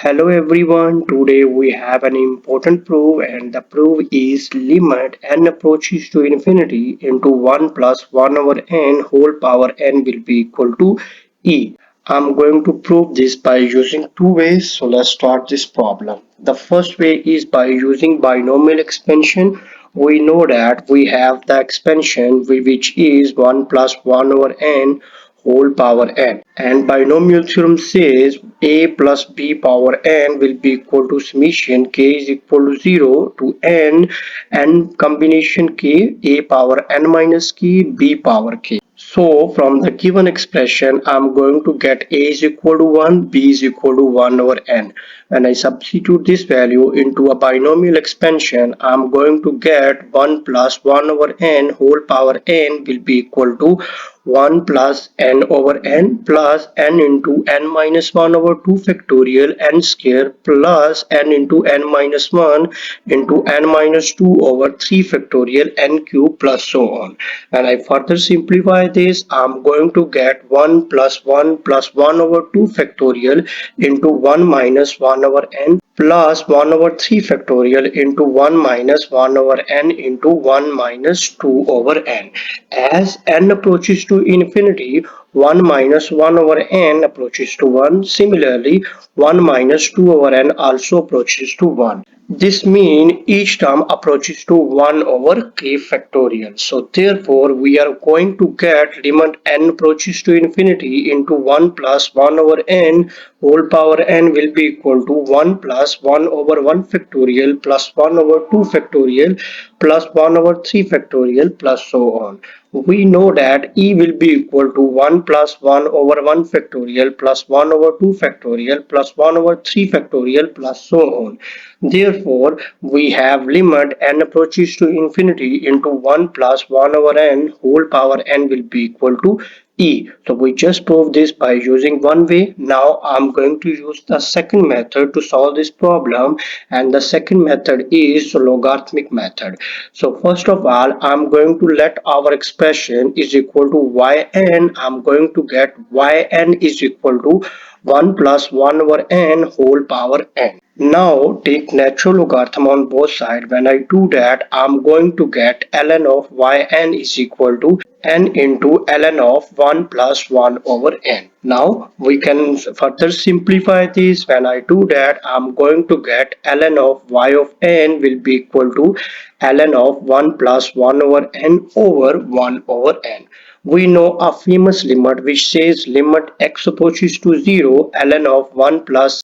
Hello everyone, today we have an important proof and the proof is limit n approaches to infinity into 1 plus 1 over n whole power n will be equal to e. I'm going to prove this by using two ways, so let's start this problem. The first way is by using binomial expansion. We know that we have the expansion which is 1 plus 1 over n whole power n, and binomial theorem says a plus b power n will be equal to summation k is equal to 0 to n combination k, a power n minus k, b power k. So from the given expression I'm going to get a is equal to 1, b is equal to 1 over n. When I substitute this value into a binomial expansion, I'm going to get 1 plus 1 over n whole power n will be equal to 1 plus n over n plus n into n minus 1 over 2 factorial n square plus n into n minus 1 into n minus 2 over 3 factorial n cube plus so on. When I further simplify this, I'm going to get 1 plus 1 plus 1 over 2 factorial into 1 minus 1 over n plus 1 over 3 factorial into 1 minus 1 over n into 1 minus 2 over n. As n approaches to infinity, 1 minus 1 over n approaches to 1. Similarly, 1 minus 2 over n also approaches to 1. This means each term approaches to 1 over k factorial. So therefore, we are going to get limit n approaches to infinity into 1 plus 1 over n whole power n will be equal to 1 plus 1 over 1 factorial plus 1 over 2 factorial plus 1 over 3 factorial plus so on. We know that e will be equal to 1 plus 1 over 1 factorial plus 1 over 2 factorial plus 1 over 3 factorial plus so on. Therefore, we have limit n approaches to infinity into 1 plus 1 over n whole power n will be equal to e. So we just proved this by using one way. Now I'm going to use the second method to solve this problem, and the second method is logarithmic method. So first of all, I'm going to let our expression is equal to yn. I'm going to get yn is equal to 1 plus 1 over n whole power n. Now take natural logarithm on both sides. When I do that, I'm going to get ln of yn is equal to n into ln of 1 plus 1 over n. Now we can further simplify this. When I do that, I'm going to get ln of y of n will be equal to ln of 1 plus 1 over n over 1 over n. We know a famous limit which says limit x approaches to 0 ln of 1 plus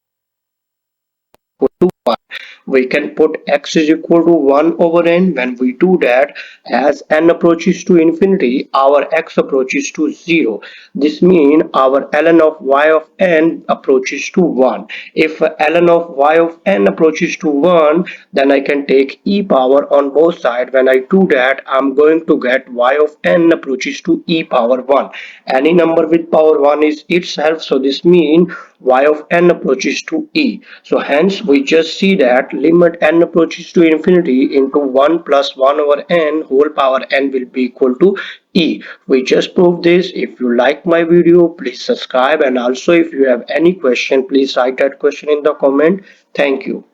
to 1. We can put x is equal to 1 over n. When we do that, as n approaches to infinity, our x approaches to 0. This means our ln of y of n approaches to 1. If ln of y of n approaches to 1, then I can take e power on both sides. When I do that, I'm going to get y of n approaches to e power 1. Any number with power 1 is itself, so this means y of n approaches to e. So hence we just see that limit n approaches to infinity into 1 plus 1 over n whole power n will be equal to e. We just proved this. If you like my video, please subscribe, and also if you have any question, please write that question in the comment. Thank you.